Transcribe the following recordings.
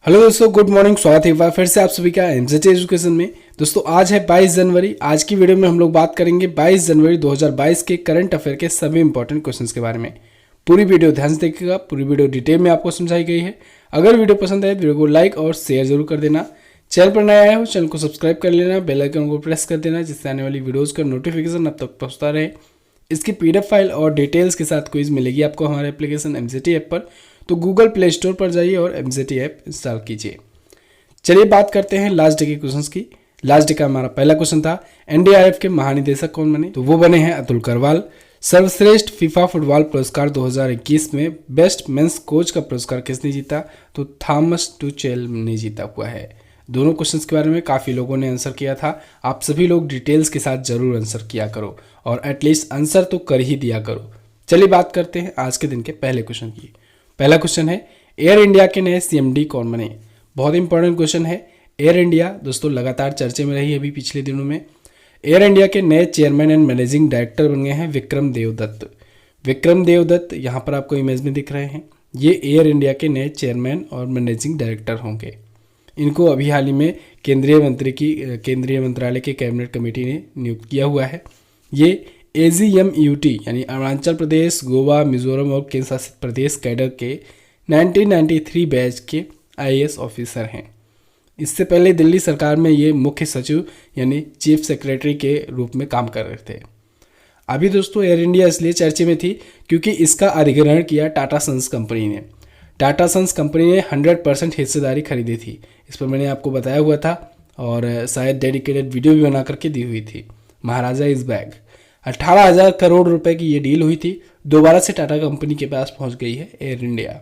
Hello दोस्तों, good morning. स्वागत है एक बार फिर से आप सभी का एमजेटी एजुकेशन में। दोस्तों आज है 22 जनवरी। आज की वीडियो में हम लोग बात करेंगे 22 जनवरी 2022 के करंट अफेयर के सभी इंपॉर्टेंट क्वेश्चंस के बारे में। पूरी वीडियो ध्यान से देखिएगा, पूरी वीडियो डिटेल में आपको समझाई गई है। अगर वीडियो पसंद आए तो वीडियो को लाइक और शेयर जरूर कर देना। चैनल पर नया आया हो चैनल को सब्सक्राइब कर लेना, बेल आइकन को प्रेस कर देना जिससे आने वाली वीडियोज़ का नोटिफिकेशन अब तक पहुँचता रहे। इसकी पीडीएफ फाइल और डिटेल्स के साथ क्विज मिलेगी आपको हमारे एप्लीकेशन एमजेटी ऐप पर। तो गूगल प्ले स्टोर पर जाइए और एमजेटी ऐप इंस्टॉल कीजिए। चलिए बात करते हैं लास्ट डे के क्वेश्चंस की। लास्ट डे का हमारा पहला क्वेश्चन था, एनडीआरएफ के महानिदेशक कौन बने? तो वो बने हैं अतुल करवाल। सर्वश्रेष्ठ फीफा फुटबॉल पुरस्कार 2021 में बेस्ट मेंस कोच का पुरस्कार किसने जीता? तो थॉमस टुचेल ने जीता हुआ है। दोनों क्वेश्चंस के बारे में काफ़ी लोगों ने आंसर किया था। आप सभी लोग डिटेल्स के साथ जरूर आंसर किया करो और एटलीस्ट आंसर तो कर ही दिया करो। चलिए बात करते हैं आज के दिन के पहले क्वेश्चन की। पहला क्वेश्चन है, एयर इंडिया के नए सीएमडी कौन बने? बहुत इंपॉर्टेंट क्वेश्चन है। एयर इंडिया दोस्तों लगातार चर्चे में रही है अभी पिछले दिनों में। एयर इंडिया के नए चेयरमैन एंड मैनेजिंग डायरेक्टर बन गए हैं विक्रम देवदत्त। विक्रम देवदत्त यहाँ पर आपको इमेज में दिख रहे हैं। ये एयर इंडिया के नए चेयरमैन और मैनेजिंग डायरेक्टर होंगे। इनको अभी हाल ही में केंद्रीय मंत्रालय की कैबिनेट कमेटी ने नियुक्त किया हुआ है। ये AGMUT यानी अरुणाचल प्रदेश, गोवा, मिजोरम और केंद्र शासित प्रदेश कैडर के 1993 बैच के IAS ऑफिसर हैं। इससे पहले दिल्ली सरकार में ये मुख्य सचिव यानी चीफ सेक्रेटरी के रूप में काम कर रहे थे। अभी दोस्तों एयर इंडिया इसलिए चर्चे में थी क्योंकि इसका अधिग्रहण किया टाटा सन्स कंपनी ने। टाटा सन्स कंपनी ने 100% हिस्सेदारी खरीदी थी। इस पर मैंने आपको बताया हुआ था और शायद डेडिकेटेड वीडियो भी बना करके दी हुई थी। महाराजा इज बैक। 18,000 करोड़ रुपए की ये डील हुई थी। दोबारा से टाटा कंपनी के पास पहुंच गई है एयर इंडिया।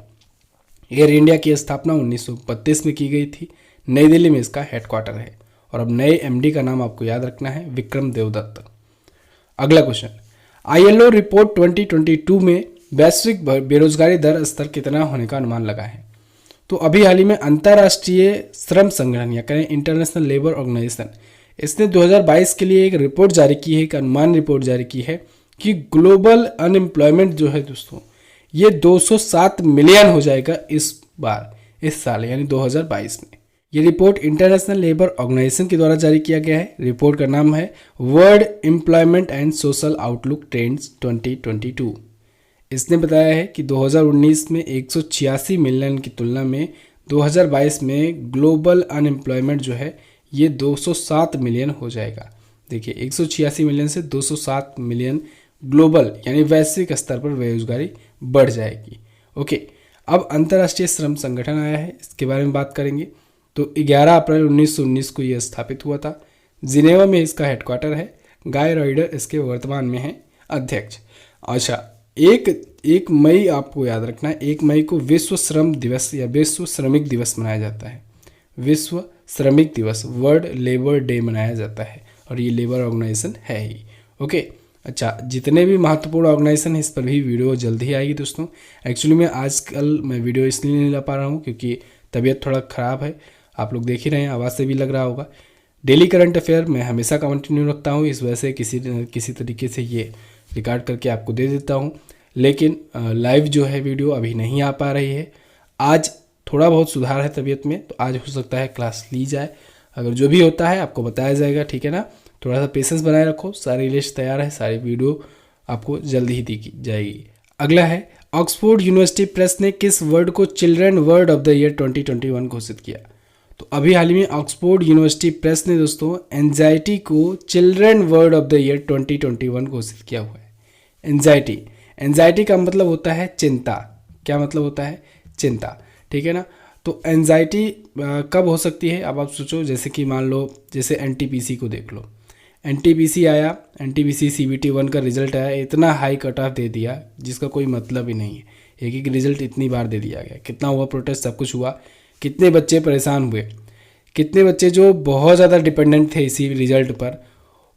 एयर इंडिया की स्थापना 1932 में की गई थी। नई दिल्ली में इसका हेडक्वार्टर है और अब नए MD का नाम आपको याद रखना है, विक्रम देवदत्त। अगला क्वेश्चन, ILO रिपोर्ट 2022 में वैश्विक बेरोजगारी दर स्तर कितना होने का अनुमान लगा है? तो अभी हाल ही में अंतर्राष्ट्रीय श्रम संगठन या कहें इंटरनेशनल लेबर ऑर्गेनाइजेशन, इसने 2022 के लिए एक रिपोर्ट जारी की है, एक अनुमान रिपोर्ट जारी की है कि ग्लोबल अनएम्प्लॉयमेंट जो है दोस्तों ये 207 मिलियन हो जाएगा इस साल यानी 2022 में। ये रिपोर्ट इंटरनेशनल लेबर ऑर्गेनाइजेशन के द्वारा जारी किया गया है। रिपोर्ट का नाम है world employment and social outlook trends 2022। इसने बताया है कि 2019 में 186 मिलियन की तुलना में 2022 में ग्लोबल अनएम्प्लॉयमेंट जो है ये 207 मिलियन हो जाएगा। देखिए 186 मिलियन से 207 मिलियन ग्लोबल यानी वैश्विक स्तर पर बेरोजगारी बढ़ जाएगी। ओके, अब अंतर्राष्ट्रीय श्रम संगठन आया है, इसके बारे में बात करेंगे। तो 11 अप्रैल 1919 को यह स्थापित हुआ था। जिनेवा में इसका हेडक्वार्टर है। गाय राइडर इसके वर्तमान में है अध्यक्ष। अच्छा, एक मई आपको याद रखना है, 1 मई को विश्व श्रम दिवस या विश्व श्रमिक दिवस मनाया जाता है। विश्व श्रमिक दिवस, वर्ल्ड लेबर डे मनाया जाता है और ये लेबर ऑर्गेनाइजेशन है ही। ओके, अच्छा, जितने भी महत्वपूर्ण ऑर्गेनाइजेशन है इस पर भी वीडियो जल्द ही आएगी दोस्तों। एक्चुअली मैं आजकल वीडियो इसलिए नहीं ला पा रहा हूँ क्योंकि तबीयत थोड़ा ख़राब है। आप लोग देख ही रहे हैं, आवाज़ से भी लग रहा होगा। डेली करंट अफेयर मैं हमेशा कंटिन्यू रखता हूँ, इस वजह से किसी तरीके से ये रिकॉर्ड करके आपको दे देता हूँ। लेकिन लाइव जो है वीडियो अभी नहीं आ पा रही है। आज थोड़ा बहुत सुधार है तबीयत में, तो आज हो सकता है क्लास ली जाए। अगर जो भी होता है आपको बताया जाएगा, ठीक है ना। थोड़ा सा पेशेंस बनाए रखो। सारी लिस्ट तैयार है, सारी वीडियो आपको जल्दी ही दी जाएगी। अगला है, ऑक्सफोर्ड यूनिवर्सिटी प्रेस ने किस वर्ड को children word of the year 2021 घोषित किया? तो अभी हाल ही में ऑक्सफोर्ड यूनिवर्सिटी प्रेस ने दोस्तों एंजाइटी को children word of the year 2021 घोषित किया हुआ है। एंजाइटी का मतलब होता है चिंता। क्या मतलब होता है? चिंता, ठीक है ना। तो एंजाइटी कब हो सकती है? अब आप सोचो, जैसे कि मान लो जैसे NTPC को देख लो। NTPC आया, NTPC CBT 1 का रिजल्ट आया, इतना हाई कट ऑफ दे दिया जिसका कोई मतलब ही नहीं है। एक रिजल्ट इतनी बार दे दिया गया, कितना हुआ प्रोटेस्ट, सब कुछ हुआ। कितने बच्चे परेशान हुए, कितने बच्चे जो बहुत ज़्यादा डिपेंडेंट थे इसी रिजल्ट पर,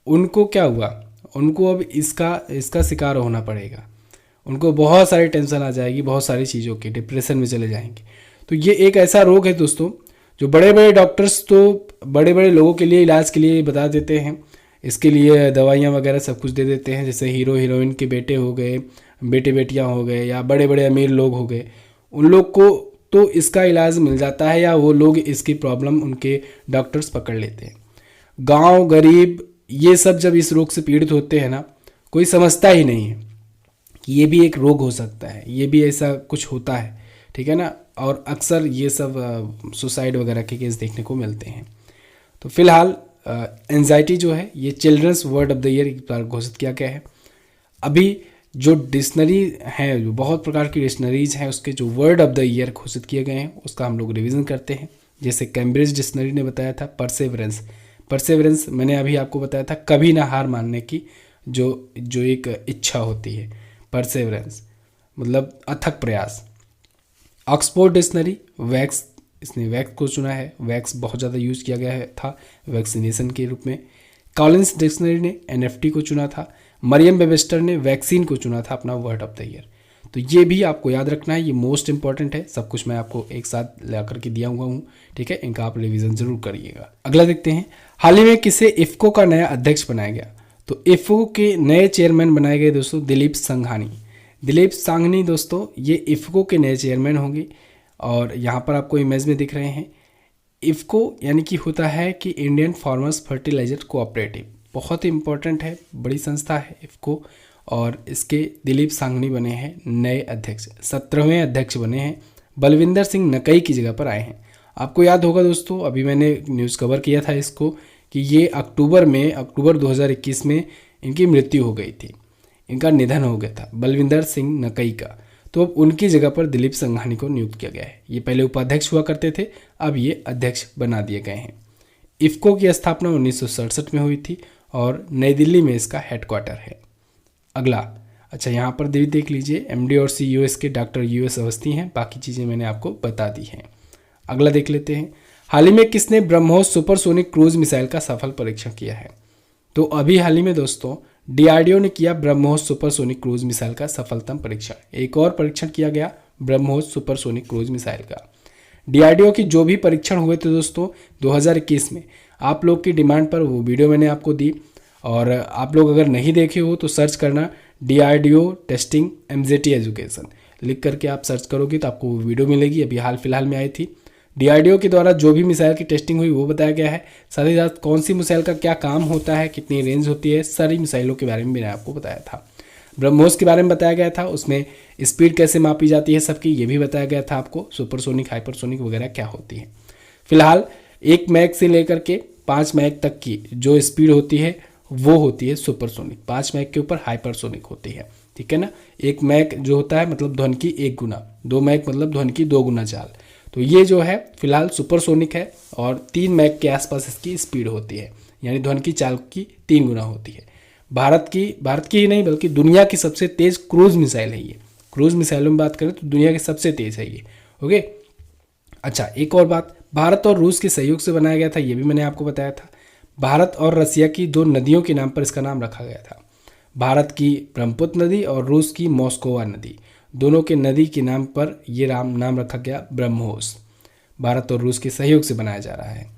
उनको क्या हुआ? उनको अब इसका शिकार होना पड़ेगा। उनको बहुत सारी टेंशन आ जाएगी, बहुत सारी चीज़ों की, डिप्रेशन में चले जाएंगे। तो ये एक ऐसा रोग है दोस्तों जो बड़े बड़े डॉक्टर्स तो बड़े बड़े लोगों के लिए इलाज के लिए बता देते हैं, इसके लिए दवाइयाँ वगैरह सब कुछ दे देते हैं। जैसे हीरो हीरोइन के बेटे हो गए, बेटे बेटियाँ हो गए, या बड़े बड़े अमीर लोग हो गए, उन लोग को तो इसका इलाज मिल जाता है या वो लोग इसकी प्रॉब्लम उनके डॉक्टर्स पकड़ लेते हैं। गांव गरीब ये सब जब इस रोग से पीड़ित होते हैं ना, कोई समझता ही नहीं है कि ये भी एक रोग हो सकता है, ये भी ऐसा कुछ होता है, ठीक है ना। और अक्सर ये सब सुसाइड वगैरह के केस देखने को मिलते हैं। तो फिलहाल एंजाइटी जो है ये children's word of the year घोषित किया गया है। अभी जो डिक्शनरी है, जो बहुत प्रकार की डिक्शनरीज हैं, उसके जो वर्ड ऑफ द ईयर घोषित किए गए हैं उसका हम लोग रिवीजन करते हैं। जैसे कैम्ब्रिज डिक्शनरी ने बताया था परसेवरेंस। परसेवरेंस मैंने अभी आपको बताया था कभी ना हार मानने की जो एक इच्छा होती है। परसेवरेंस मतलब अथक प्रयास। ऑक्सफोर्ड डिक्शनरी वैक्स, इसने वैक्स को चुना है। वैक्स बहुत ज़्यादा यूज किया गया था वैक्सीनेशन के रूप में। कॉलिंस डिक्शनरी ने एनएफटी को चुना था। मरियम वेबस्टर ने वैक्सीन को चुना था अपना वर्ड ऑफ द ईयर। तो ये भी आपको याद रखना है, ये मोस्ट इंपॉर्टेंट है। सब कुछ मैं आपको एक साथ ला करके दिया हुआ हूँ, ठीक है। इनका आप रिवीजन जरूर करिएगा। अगला देखते हैं, हाल ही में किसे इफ्को का नया अध्यक्ष बनाया गया। तो इफ्को के नए चेयरमैन बनाए गए दोस्तों दिलीप संघानी। दिलीप सांघनी दोस्तों ये इफ्को के नए चेयरमैन होंगे। और यहाँ पर आपको इमेज में दिख रहे हैं इफ्को यानी कि होता है कि इंडियन फार्मर्स फर्टिलाइजर कोऑपरेटिव, बहुत ही इंपॉर्टेंट है, बड़ी संस्था है इफ्को। और इसके दिलीप सांघनी बने हैं नए अध्यक्ष, 17वें अध्यक्ष बने हैं। बलविंदर सिंह नकई की जगह पर आए हैं। आपको याद होगा दोस्तों, अभी मैंने न्यूज़ कवर किया था इसको कि ये अक्टूबर 2021 में इनकी मृत्यु हो गई थी, इनका निधन हो गया था बलविंदर सिंह नकई का। तो अब उनकी जगह पर दिलीप संघानी को नियुक्त किया गया है। ये पहले उपाध्यक्ष हुआ करते थे, अब ये अध्यक्ष बना दिए गए हैं। इफ्को की स्थापना 1967 में हुई थी और नई दिल्ली में इसका हेडक्वार्टर है। अगला, अच्छा यहाँ पर देख लीजिए एमडी और सीईओ इसके डॉक्टर यूएस अवस्थी हैं, बाकी चीज़ें मैंने आपको बता दी हैं। अगला देख लेते हैं, हाल ही में किसने ब्रह्मोस सुपरसोनिक क्रूज मिसाइल का सफल परीक्षण किया है। तो अभी हाल ही में दोस्तों डीआरडीओ ने किया ब्रह्मोस सुपरसोनिक क्रूज मिसाइल का सफलतम परीक्षण। एक और परीक्षण किया गया ब्रह्मोस सुपरसोनिक क्रूज मिसाइल का। डीआरडीओ की जो भी परीक्षण हुए थे दोस्तों 2021 में, आप लोग की डिमांड पर वो वीडियो मैंने आपको दी। और आप लोग अगर नहीं देखे हो तो सर्च करना डीआरडीओ टेस्टिंग एमजेटी एजुकेशन, लिख करके आप सर्च करोगे तो आपको वो वीडियो मिलेगी, अभी हाल फिलहाल में आई थी। डीआरडीओ के द्वारा जो भी मिसाइल की टेस्टिंग हुई वो बताया गया है। साथ ही साथ कौन सी मिसाइल का क्या काम होता है, कितनी रेंज होती है, सारी मिसाइलों के बारे में मैंने आपको बताया था। ब्रह्मोस के बारे में बताया गया था, उसमें स्पीड कैसे मापी जाती है सबकी, ये भी बताया गया था आपको। सुपरसोनिक हाइपरसोनिक वगैरह क्या होती है। फिलहाल 1 मैक से लेकर के 5 मैक तक की जो स्पीड होती है वो होती है सुपरसोनिक, 5 मैक के ऊपर हाइपरसोनिक होती है, ठीक है ना। 1 मैक जो होता है मतलब ध्वनि की 1 गुना, 2 मैक मतलब ध्वनि की 2 गुना चाल। तो ये जो है फिलहाल सुपरसोनिक है और 3 मैक के आसपास इसकी स्पीड होती है, यानी ध्वनि की चाल की 3 गुना होती है। भारत की ही नहीं बल्कि दुनिया की सबसे तेज क्रूज मिसाइल है ये। क्रूज मिसाइलों में बात करें तो दुनिया की सबसे तेज है ये, ओके। अच्छा, एक और बात, भारत और रूस के सहयोग से बनाया गया था, ये भी मैंने आपको बताया था। भारत और रसिया की 2 नदियों के नाम पर इसका नाम रखा गया था। भारत की ब्रह्मपुत्र नदी और रूस की मॉस्कोवा नदी, दोनों के नदी के नाम पर ये नाम रखा गया ब्रह्मोस। भारत और रूस के सहयोग से बनाया जा रहा है।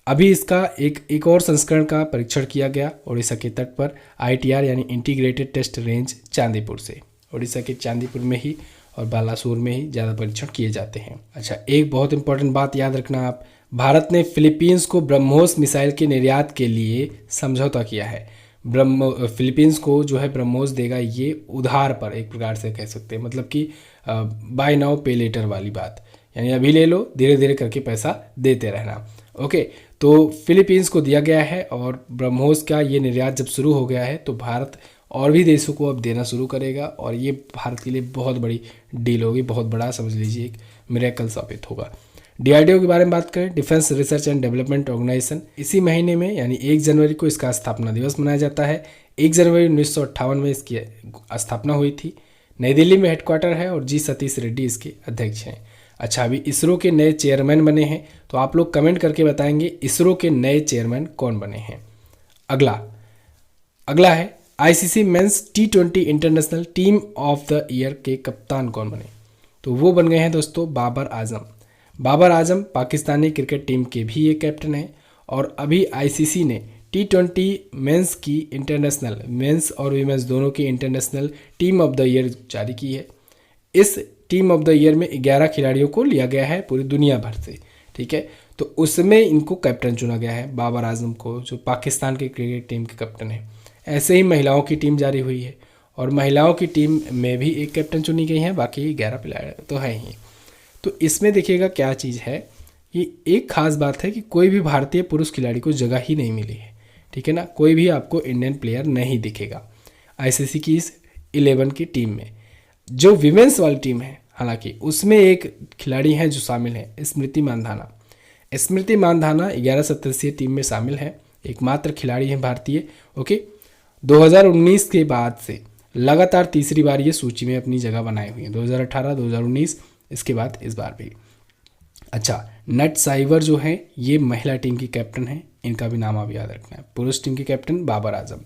अभी इसका एक और संस्करण का परीक्षण किया गया उड़ीसा के तट पर, आईटीआर यानी इंटीग्रेटेड टेस्ट रेंज चांदीपुर से। उड़ीसा के चांदीपुर में ही और बालासोर में ही ज़्यादा परीक्षण किए जाते हैं। अच्छा, एक बहुत इंपॉर्टेंट बात याद रखना आप, भारत ने फिलीपींस को ब्रह्मोस मिसाइल के निर्यात के लिए समझौता किया है। फिलीपींस को जो है ब्रह्मोस देगा ये उधार पर, एक प्रकार से कह सकते हैं, मतलब कि बाय नाउ पे लेटर वाली बात, यानी अभी ले लो धीरे धीरे करके पैसा देते रहना, ओके। तो फिलीपींस को दिया गया है और ब्रह्मोस का ये निर्यात जब शुरू हो गया है तो भारत और भी देशों को अब देना शुरू करेगा और ये भारत के लिए बहुत बड़ी डील होगी, बहुत बड़ा समझ लीजिए एक मिरेकल साबित होगा। डीआरडीओ के बारे में बात करें, defence research and development organisation, इसी महीने में यानी 1 जनवरी को इसका स्थापना दिवस मनाया जाता है। 1 जनवरी 1958 में इसकी स्थापना हुई थी। नई दिल्ली में हेडक्वार्टर है और जी सतीश रेड्डी इसके अध्यक्ष हैं। अच्छा, अभी इसरो के नए चेयरमैन बने हैं, तो आप लोग कमेंट करके बताएंगे इसरो के नए चेयरमैन कौन बने हैं। अगला है ICC men's T20 international team of the year के कप्तान कौन बने। तो वो बन गए हैं दोस्तों बाबर आजम। बाबर आजम पाकिस्तानी क्रिकेट टीम के भी ये कैप्टन हैं और अभी आईसीसी ने T20 मेंस की इंटरनेशनल, मेंस और वीमेंस दोनों की international team of the year जारी की है। इस टीम ऑफ द ईयर में 11 खिलाड़ियों को लिया गया है पूरी दुनिया भर से, ठीक है। तो उसमें इनको कैप्टन चुना गया है, बाबर आजम को, जो पाकिस्तान की क्रिकेट टीम के कैप्टन है। ऐसे ही महिलाओं की टीम जारी हुई है और महिलाओं की टीम में भी एक कैप्टन चुनी गई है, बाकी 11 प्लेयर तो है ही। तो इसमें देखिएगा क्या चीज़ है कि एक खास बात है कि कोई भी भारतीय पुरुष खिलाड़ी को जगह ही नहीं मिली है, ठीक है ना। कोई भी आपको इंडियन प्लेयर नहीं दिखेगा आईसीसी की इस 11 की टीम में। जो विमेंस वाली टीम है हालांकि उसमें एक खिलाड़ी हैं जो शामिल है, स्मृति मानधाना। स्मृति मानधाना 11 सदस्यीय टीम में शामिल है, एकमात्र खिलाड़ी हैं भारतीय। ओके, 2019 के बाद से लगातार तीसरी बार ये सूची में अपनी जगह बनाई हुई है, 2018, 2019, इसके बाद इस बार भी। अच्छा, नट साइवर जो है ये महिला टीम की कैप्टन है, इनका भी नाम आप याद रखना है। पुरुष टीम की कैप्टन बाबर आजम।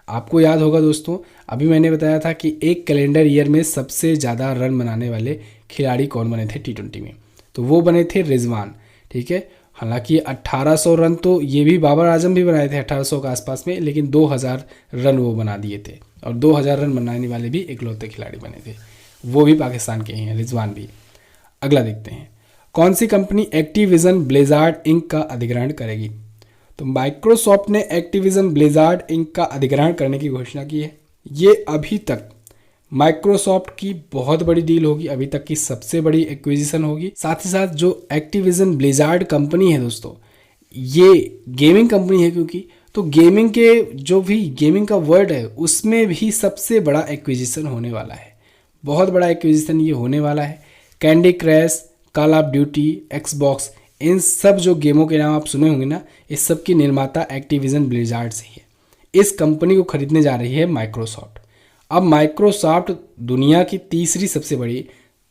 आपको याद होगा दोस्तों, अभी मैंने बताया था कि एक कैलेंडर ईयर में सबसे ज़्यादा रन बनाने वाले खिलाड़ी कौन बने थे T20 में, तो वो बने थे रिजवान, ठीक है। हालांकि 1800 रन तो ये भी बाबर आजम भी बनाए थे 1800 के आसपास में, लेकिन 2000 रन वो बना दिए थे और 2000 रन बनाने वाले भी इकलौते खिलाड़ी बने थे, वो भी पाकिस्तान के ही हैं, रिजवान भी। अगला देखते हैं, कौन सी कंपनी एक्टिविजन ब्लिज़ार्ड इंक का अधिग्रहण करेगी। तो माइक्रोसॉफ्ट ने एक्टिविजन ब्लिज़ार्ड इंक का अधिग्रहण करने की घोषणा की है। ये अभी तक माइक्रोसॉफ्ट की बहुत बड़ी डील होगी, अभी तक की सबसे बड़ी एक्विजिशन होगी। साथ ही साथ जो एक्टिविजन ब्लिज़ार्ड कंपनी है दोस्तों, ये गेमिंग कंपनी है, क्योंकि तो गेमिंग के जो भी गेमिंग का वर्ड है उसमें भी सबसे बड़ा एक्विजिशन होने वाला है, बहुत बड़ा एक्विजिशन ये होने वाला है। Candy crush, call of duty, Xbox, इन सब जो गेमों के नाम आप सुने होंगे ना, इस सब की निर्माता एक्टिविजन ब्लिज़ार्ड से ही है। इस कंपनी को खरीदने जा रही है माइक्रोसॉफ्ट। अब माइक्रोसॉफ्ट दुनिया की तीसरी सबसे बड़ी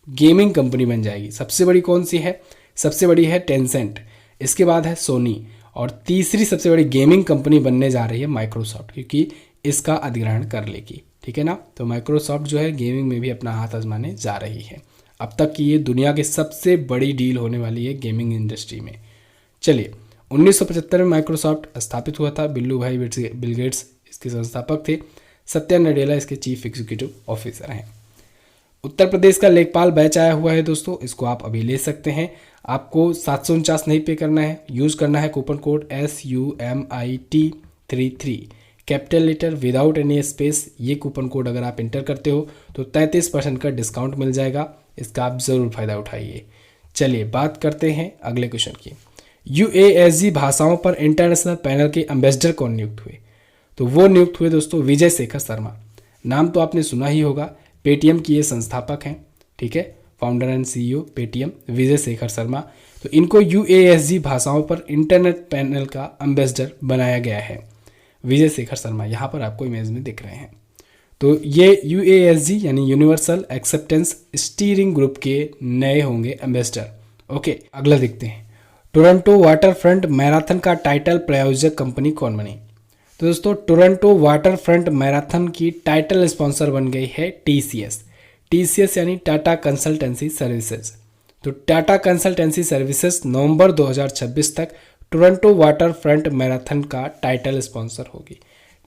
गेमिंग कंपनी बन जाएगी। सबसे बड़ी कौन सी है? सबसे बड़ी है टेंसेंट, इसके बाद है सोनी, और तीसरी सबसे बड़ी गेमिंग कंपनी बनने जा रही है माइक्रोसॉफ्ट, क्योंकि इसका अधिग्रहण कर लेगी, ठीक है ना। तो माइक्रोसॉफ्ट जो है गेमिंग में भी अपना हाथ आजमाने जा रही है। अब तक की ये दुनिया की सबसे बड़ी डील होने वाली है गेमिंग इंडस्ट्री में। चलिए, 1975 में माइक्रोसॉफ्ट स्थापित हुआ था, बिल गेट्स इसके संस्थापक थे, सत्या नडेला इसके चीफ एग्जीक्यूटिव ऑफिसर हैं। उत्तर प्रदेश का लेखपाल बैच आया हुआ है दोस्तों, इसको आप अभी ले सकते हैं। आपको 749 नहीं पे करना है, यूज़ करना है coupon code SUMIT33, capital letter without any space. ये कूपन कोड अगर आप इंटर करते हो तो 33% का डिस्काउंट मिल जाएगा, इसका आप ज़रूर फ़ायदा उठाइए। चलिए बात करते हैं अगले क्वेश्चन की। UASG भाषाओं पर इंटरनेशनल पैनल के एम्बेसडर कौन नियुक्त हुए? तो वो नियुक्त हुए दोस्तों विजय शेखर शर्मा। नाम तो आपने सुना ही होगा, पेटीएम की ये संस्थापक हैं, ठीक है, founder and CEO Paytm, Vijay Shekhar Sharma. तो इनको UASG भाषाओं पर इंटरनेट पैनल का एम्बेसडर बनाया गया है, विजय शेखर शर्मा, यहाँ पर आपको इमेज में दिख रहे हैं। तो ये UASG यानी यूनिवर्सल एक्सेप्टेंस स्टीयरिंग ग्रुप के नए होंगे एम्बेसडर। ओके, अगला देखते हैं, टोरंटो वाटर फ्रंट मैराथन का टाइटल प्रायोजक कंपनी कौन बनी? तो दोस्तों टोरंटो वाटर फ्रंट मैराथन की टाइटल स्पॉन्सर बन गई है TCS यानी टाटा कंसल्टेंसी सर्विसेज। तो टाटा कंसल्टेंसी सर्विसेज नवंबर 2026 तक टोरंटो वाटर फ्रंट मैराथन का टाइटल स्पॉन्सर होगी।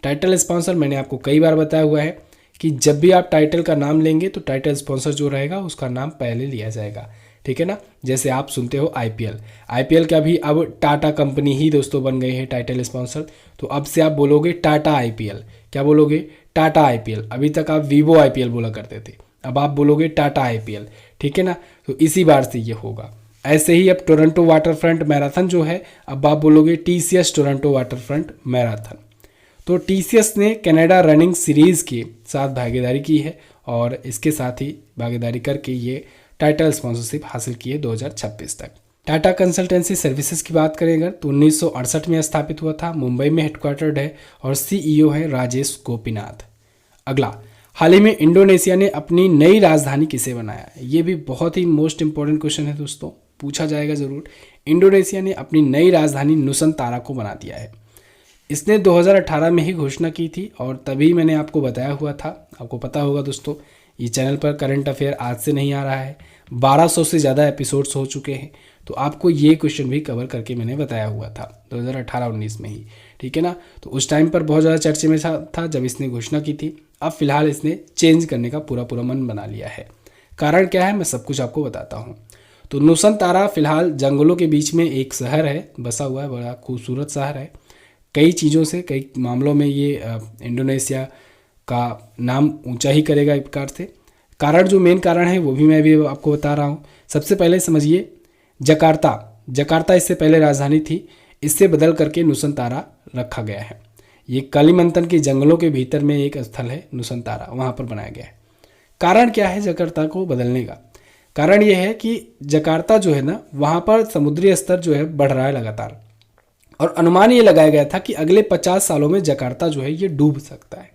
टाइटल स्पॉन्सर मैंने आपको कई बार बताया हुआ है कि जब भी आप टाइटल का नाम लेंगे तो टाइटल स्पॉन्सर जो रहेगा उसका नाम पहले लिया जाएगा, ठीक है ना। जैसे आप सुनते हो IPL का भी अब टाटा कंपनी ही दोस्तों बन गई है टाइटल स्पॉन्सर। तो अब से आप बोलोगे टाटा IPL, क्या बोलोगे? टाटा IPL। अभी तक आप वीवो IPL बोला करते थे, अब आप बोलोगे टाटा IPL, ठीक है ना। तो इसी बार से ये होगा। ऐसे ही अब टोरंटो वाटर फ्रंट मैराथन जो है, अब आप बोलोगे TCS Toronto water front marathon. तो TCS ने कनाडा रनिंग सीरीज़ के साथ भागीदारी की है और इसके साथ ही भागीदारी करके ये टाइटल स्पॉन्सरशिप हासिल की है 2026 तक। टाटा कंसल्टेंसी सर्विसेज की बात करें अगर तो 1968 में स्थापित हुआ था, मुंबई में हेडक्वार्टर्ड है और CEO है राजेश गोपीनाथ। अगला, हाल ही में इंडोनेशिया ने अपनी नई राजधानी किसे बनाया? ये भी बहुत ही मोस्ट इंपॉर्टेंट क्वेश्चन है दोस्तों, पूछा जाएगा ज़रूर। इंडोनेशिया ने अपनी नई राजधानी नुसंतारा को बना दिया है। इसने 2018 में ही घोषणा की थी और तभी मैंने आपको बताया हुआ था। आपको पता होगा दोस्तों, ये चैनल पर करंट अफेयर आज से नहीं आ रहा है, 1200 से ज़्यादा एपिसोड्स हो चुके हैं, तो आपको ये क्वेश्चन भी कवर करके मैंने बताया हुआ था 2018-19 में ही, ठीक है ना। तो उस टाइम पर बहुत ज़्यादा चर्चे में था जब इसने घोषणा की थी। अब फिलहाल इसने चेंज करने का पूरा मन बना लिया है। कारण क्या है मैं सब कुछ आपको बताता हूँ। तो नुसंतारा फिलहाल जंगलों के बीच में एक शहर है, बसा हुआ है, बड़ा खूबसूरत शहर है। कई चीज़ों से, कई मामलों में ये इंडोनेशिया का नाम ऊंचा ही करेगा एक प्रकार से। कारण जो मेन कारण है वो भी मैं भी आपको बता रहा हूँ। सबसे पहले समझिए जकार्ता। जकार्ता इससे पहले राजधानी थी, इससे बदल करके नुसंतारा रखा गया है। ये कालीमंतन के जंगलों के भीतर में एक स्थल है नुसंतारा, वहाँ पर बनाया गया है। कारण क्या है जकार्ता को बदलने का? कारण यह है कि जकार्ता जो है ना, वहाँ पर समुद्री स्तर जो है बढ़ रहा है लगातार, और अनुमान ये लगाया गया था कि अगले 50 सालों में जकार्ता जो है ये डूब सकता है।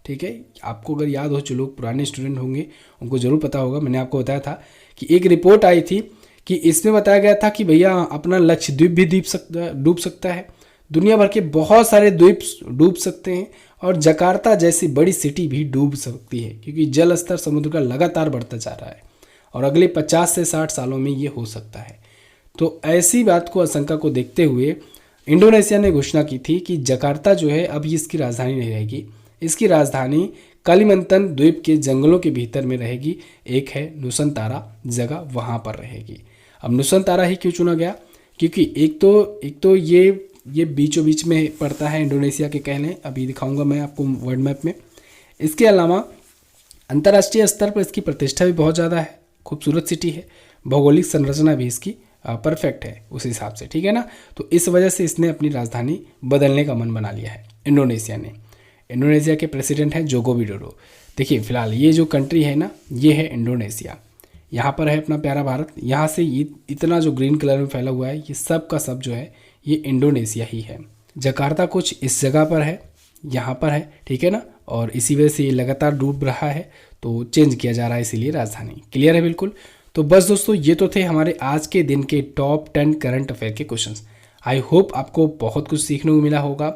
ठीक है, आपको अगर याद हो, जो लोग पुराने स्टूडेंट होंगे उनको जरूर पता होगा, मैंने आपको बताया था कि एक रिपोर्ट आई थी कि इसमें बताया गया था कि भैया अपना लक्षद्वीप भी डूब सकता है, दुनिया भर के बहुत सारे द्वीप डूब सकते हैं, और जकार्ता जैसी बड़ी सिटी भी डूब सकती है, क्योंकि जल स्तर समुद्र का लगातार बढ़ता जा रहा है और अगले 50 से 60 सालों में ये हो सकता है। तो ऐसी बात को, आशंका को देखते हुए इंडोनेशिया ने घोषणा की थी कि जकार्ता जो है अब इसकी राजधानी नहीं रहेगी, इसकी राजधानी कालीमंतन द्वीप के जंगलों के भीतर में रहेगी। एक है नुसंतारा जगह, वहाँ पर रहेगी। अब नुसंतारा ही क्यों चुना गया? क्योंकि एक तो ये बीचों बीच में पड़ता है इंडोनेशिया के, कह लें, अभी दिखाऊंगा मैं आपको वर्ल्ड मैप में। इसके अलावा अंतर्राष्ट्रीय स्तर पर इसकी प्रतिष्ठा भी बहुत ज़्यादा है, खूबसूरत सिटी है, भौगोलिक संरचना भी इसकी परफेक्ट है उस हिसाब से, ठीक है ना। तो इस वजह से इसने अपनी राजधानी बदलने का मन बना लिया है इंडोनेशिया ने। इंडोनेशिया के प्रेसिडेंट हैं जोको विडोडो। देखिए फिलहाल ये जो कंट्री है ना, ये है इंडोनेशिया। यहाँ पर है अपना प्यारा भारत, यहाँ से ये इतना जो ग्रीन कलर में फैला हुआ है, ये सब का सब जो है ये इंडोनेशिया ही है। जकार्ता कुछ इस जगह पर है, यहाँ पर है, ठीक है ना, और इसी वजह से ये लगातार डूब रहा है, तो चेंज किया जा रहा है इसीलिए राजधानी। क्लियर है बिल्कुल। तो बस दोस्तों ये तो थे हमारे आज के दिन के टॉप 10 करंट अफेयर के क्वेश्चंस। आई होप आपको बहुत कुछ सीखने को मिला होगा,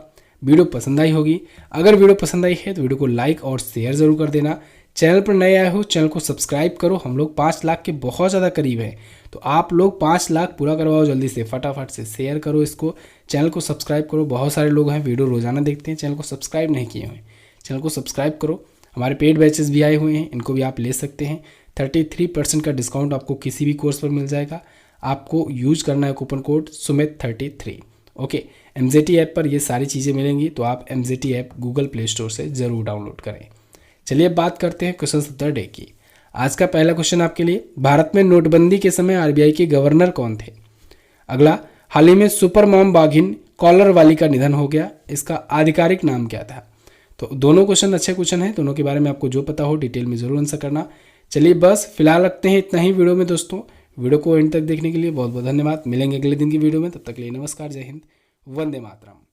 वीडियो पसंद आई होगी। अगर वीडियो पसंद आई है तो वीडियो को लाइक और शेयर ज़रूर कर देना। चैनल पर नए आए हो चैनल को सब्सक्राइब करो। हम लोग 5 लाख के बहुत ज़्यादा करीब हैं, तो आप लोग 5 लाख पूरा करवाओ जल्दी से, फटाफट से शेयर करो इसको, चैनल को सब्सक्राइब करो। बहुत सारे लोग हैं वीडियो रोजाना देखते हैं, चैनल को सब्सक्राइब नहीं किए हुए, चैनल को सब्सक्राइब करो। हमारे पेड बैचेस भी आए हुए हैं, इनको भी आप ले सकते हैं। 33% का डिस्काउंट आपको किसी भी कोर्स पर मिल जाएगा। आपको यूज करना है कूपन कोड सुमित33। ओके, MZT ऐप पर ये सारी चीज़ें मिलेंगी, तो आप MZT app Google play store से ज़रूर डाउनलोड करें। चलिए अब बात करते हैं क्वेश्चन ऑफ द डे की। आज का पहला क्वेश्चन आपके लिए, भारत में नोटबंदी के समय RBI के गवर्नर कौन थे? अगला, हाल ही में सुपर मॉम बाघिन कॉलर वाली का निधन हो गया, इसका आधिकारिक नाम क्या था? तो दोनों क्वेश्चन अच्छे क्वेश्चन हैं, दोनों के बारे में आपको जो पता हो डिटेल में जरूर आंसर करना। चलिए बस फिलहाल रखते हैं इतना ही वीडियो में दोस्तों। वीडियो को एंड तक देखने के लिए बहुत बहुत धन्यवाद। मिलेंगे अगले दिन की वीडियो में, तब तक के लिए नमस्कार, जय हिंद, वंदे मातरम।